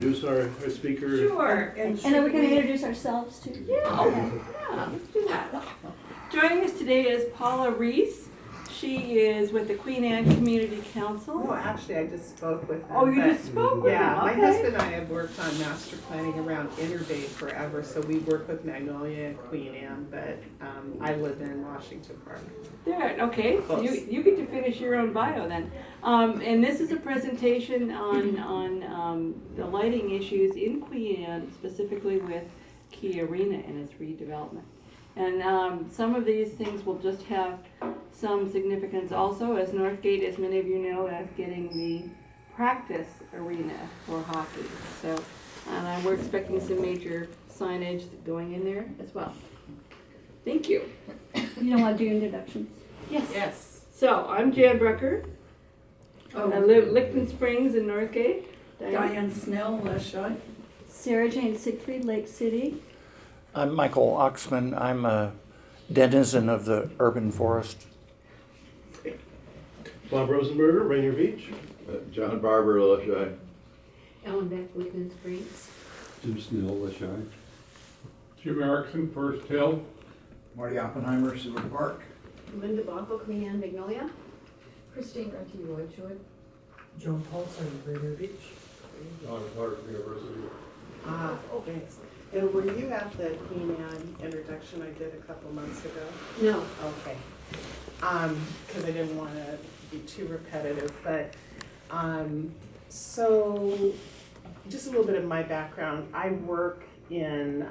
Introduce our speaker. Sure. And are we going to introduce ourselves too? Yeah, let's do that. Joining us today is Paula Rees. She is with the Queen Anne Community Council. Oh, actually, I just spoke with them. Oh, you but- just spoke with Yeah, them, my okay. husband and I have worked on master planning around Interbay forever, so we work with Magnolia and Queen Anne, but I live in Washington Park. There, okay, so Close. you get to finish your own bio then. And this is a presentation on the lighting issues in Queen Anne, specifically with Key Arena and its redevelopment. And some of these things will just have some significance also, as Northgate, as many of you know, is getting the practice arena for hockey. So, and we're expecting some major signage going in there as well. Thank you. You don't want to do introductions? Yes. Yes. So, I'm Jan Brucker. I live Licton Springs in Northgate. Diane Snell, Leschi. Sarah Jane Siegfried, Lake City. I'm Michael Oxman. I'm a denizen of the urban forest. Bob Rosenberger, Rainier Beach. John Barber, Leschi. Ellen Beck, Woodland Springs. Jim Snell, Leschi. Jim Erickson, First Hill. Marty Oppenheimer, Silver Park. Linda Bockel, Queen Anne, Magnolia. Christine Renty, Wedgwood. Joan Paulson, Rainier Beach. John Clark, University. Ah, thanks. And were you at the Queen Anne introduction I did a couple months ago? No. Okay. Because I didn't want to be too repetitive, but, so just a little bit of my background. I work in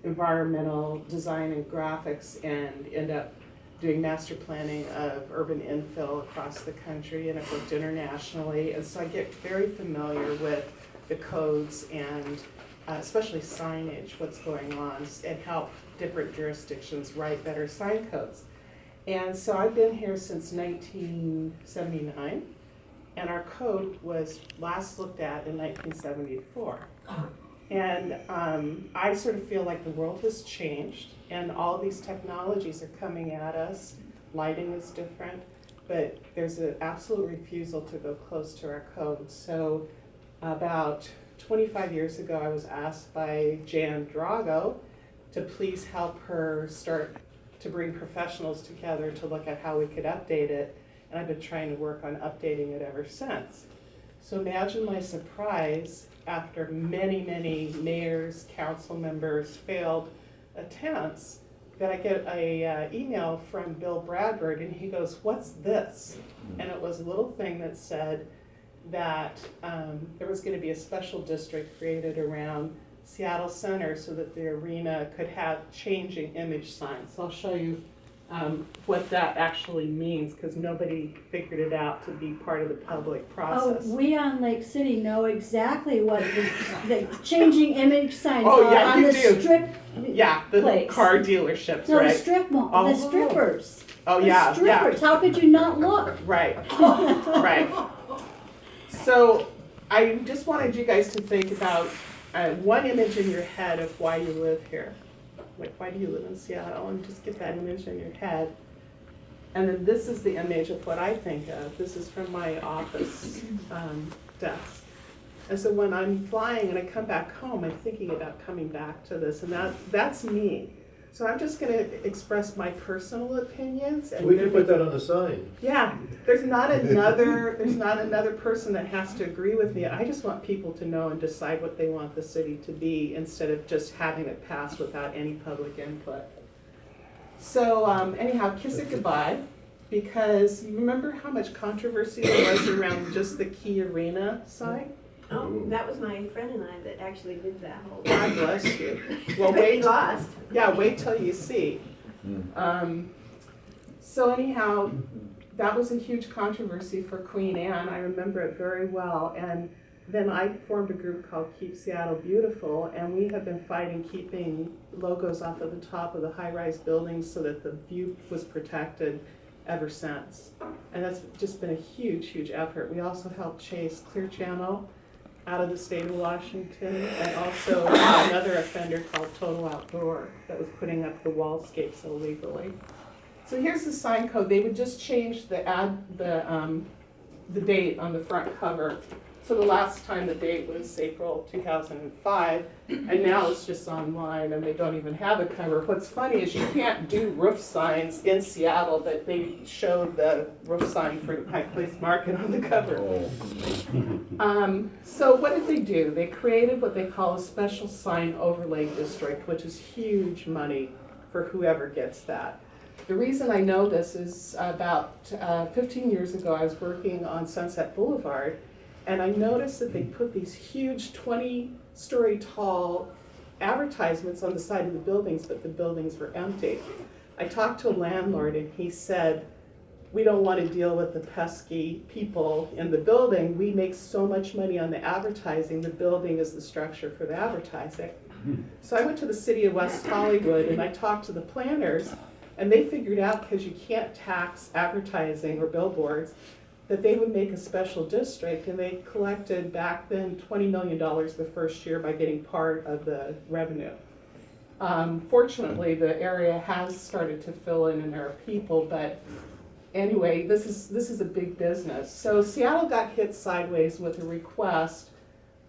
environmental design and graphics and end up doing master planning of urban infill across the country, and I've worked internationally, and so I get very familiar with the codes and especially signage, what's going on, and how different jurisdictions write better sign codes. And so I've been here since 1979, and our code was last looked at in 1974. And I sort of feel like the world has changed, and all these technologies are coming at us. Lighting is different, but there's an absolute refusal to go close to our code. So about 25 years ago, I was asked by Jan Drago to please help her start to bring professionals together to look at how we could update it. And I've been trying to work on updating it ever since. So imagine my surprise after many, many mayors, council members, failed attempts, that I get a email from Bill Bradford, and he goes, "What's this?" And it was a little thing that said that there was going to be a special district created around Seattle Center so that the arena could have changing image signs. So I'll show you what that actually means, because nobody figured it out to be part of the public process. Oh, we on Lake City know exactly what the changing image signs Oh, are yeah, on you the do. strip. Yeah, the place. car dealerships, No, right? the strip mall, Oh. the strippers. Oh, The yeah, yeah. strippers. How could you not look? Right, right. So I just wanted you guys to think about one image in your head of why you live here. Like, why do you live in Seattle? And just get that image in your head. And then this is the image of what I think of. This is from my office desk. And so when I'm flying and I come back home, I'm thinking about coming back to this, and that's me. So I'm just going to express my personal opinions. And We can put that on the sign. yeah, there's not another person that has to agree with me. I just want people to know and decide what they want the city to be, instead of just having it pass without any public input. So anyhow, kiss it goodbye, because you remember how much controversy there was around just the Key Arena sign? Oh, that was my friend and I that actually did that whole. God bless you. Well, But we wait. lost. Yeah, wait till you see. So anyhow, that was a huge controversy for Queen Anne. I remember it very well. And then I formed a group called Keep Seattle Beautiful, and we have been fighting keeping logos off of the top of the high-rise buildings so that the view was protected ever since. And that's just been a huge, huge effort. We also helped chase Clear Channel out of the state of Washington, and also another offender called Total Outdoor that was putting up the wallscapes illegally. So here's the sign code. They would just change the date on the front cover So the last time the date was April 2005, and now it's just online and they don't even have a cover. What's funny is you can't do roof signs in Seattle, but they showed the roof sign for the Pike Place Market on the cover. So what did they do? They created what they call a special sign overlay district, which is huge money for whoever gets that. The reason I know this is about 15 years ago, I was working on Sunset Boulevard, and I noticed that they put these huge 20-story tall advertisements on the side of the buildings, but the buildings were empty. I talked to a landlord and he said, we don't want to deal with the pesky people in the building. We make so much money on the advertising, the building is the structure for the advertising. So I went to the city of West Hollywood and I talked to the planners, and they figured out, because you can't tax advertising or billboards, that they would make a special district, and they collected back then $20 million the first year by getting part of the revenue. Fortunately, the area has started to fill in and there are people, but anyway, this is a big business. So Seattle got hit sideways with a request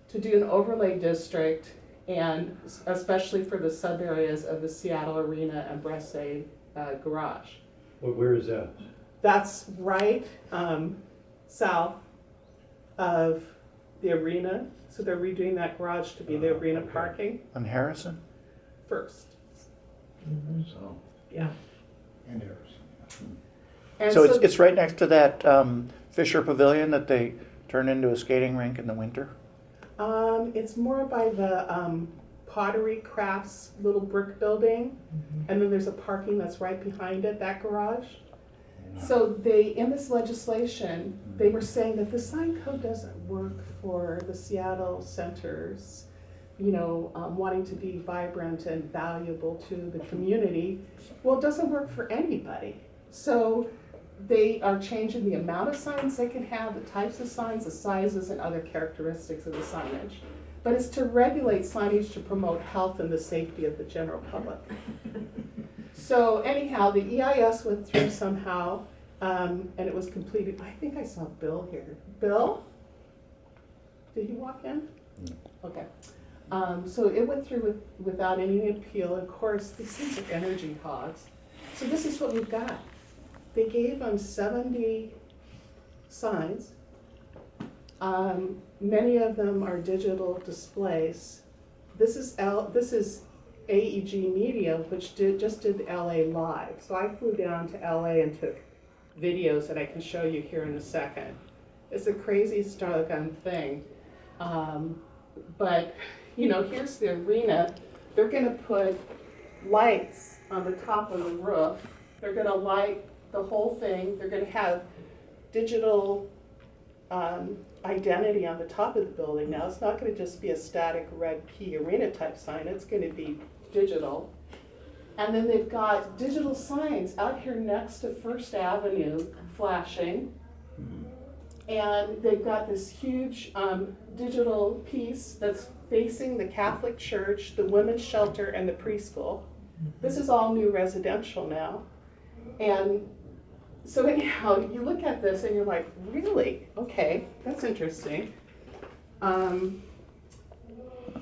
to do an overlay district, and especially for the sub areas of the Seattle Arena and Bresse garage. Where is that? That's right south of the arena. So they're redoing that garage to be the arena parking On Harrison? first. So, Yeah. and Harrison. And So it's right next to that Fisher Pavilion that they turn into a skating rink in the winter? it's more by the pottery crafts little brick building, and then there's a parking that's right behind it, that garage. So in this legislation, they were saying that the sign code doesn't work for the Seattle centers, wanting to be vibrant and valuable to the community. Well, it doesn't work for anybody. So they are changing the amount of signs they can have, the types of signs, the sizes, and other characteristics of the signage. But it's to regulate signage to promote health and the safety of the general public. So anyhow, the EIS went through somehow, and it was completed. I think I saw Bill here. Bill? Did he walk in? Okay. So it went through without any appeal. Of course, these things are energy hogs. So this is what we've got. They gave them 70 signs. Many of them are digital displays. This is AEG Media, which just did LA Live. So I flew down to LA and took videos that I can show you here in a second. It's a crazy doggone thing. But, here's the arena. They're gonna put lights on the top of the roof. They're gonna light the whole thing. They're gonna have digital identity on the top of the building. Now, it's not gonna just be a static red Key Arena type sign. It's gonna be digital. And then they've got digital signs out here next to First Avenue flashing. And they've got this huge digital piece that's facing the Catholic Church, the women's shelter, and the preschool. This is all new residential now. And so anyhow, you look at this and you're like, really? Okay, that's interesting.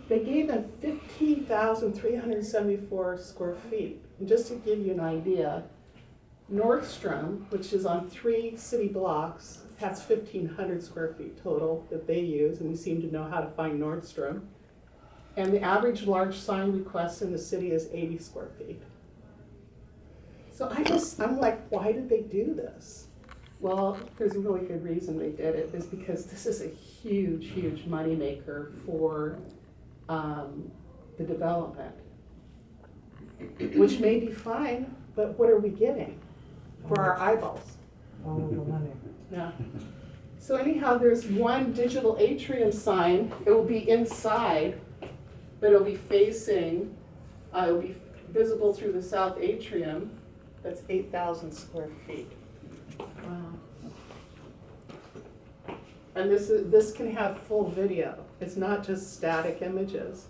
They gave them 15,374 square feet. And just to give you an idea, Nordstrom, which is on 3 city blocks, has 1,500 square feet total that they use, and we seem to know how to find Nordstrom. And the average large sign request in the city is 80 square feet. So I'm like, why did they do this? Well, there's a really good reason they did it, is because this is a huge, huge moneymaker for the development, which may be fine, but what are we getting for our eyeballs? All of the money. Yeah. So anyhow, there's one digital atrium sign. It will be inside, but it'll be facing, it'll be visible through the south atrium. That's 8,000 square feet. Wow. And this can have full video. It's not just static images.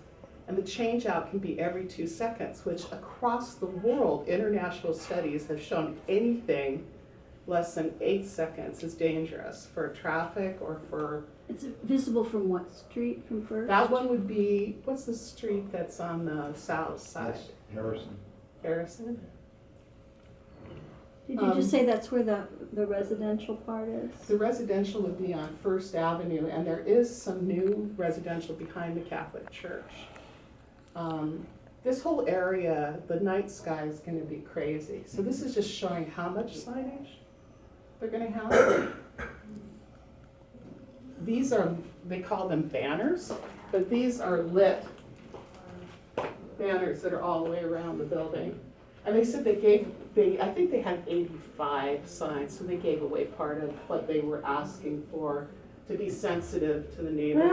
And the change out can be every 2 seconds, which across the world, international studies have shown anything less than 8 seconds is dangerous for traffic or for It's visible from what street, from First? That one would be, what's the street that's on the south side? That's Harrison. Harrison? Did you just say that's where the residential part is? The residential would be on First Avenue, and there is some new residential behind the Catholic Church. This whole area, the night sky is gonna be crazy. So this is just showing how much signage they're gonna have. These are, they call them banners, but these are lit banners that are all the way around the building. And they said I think they had 85 signs, so they gave away part of what they were asking for to be sensitive to the neighborhood.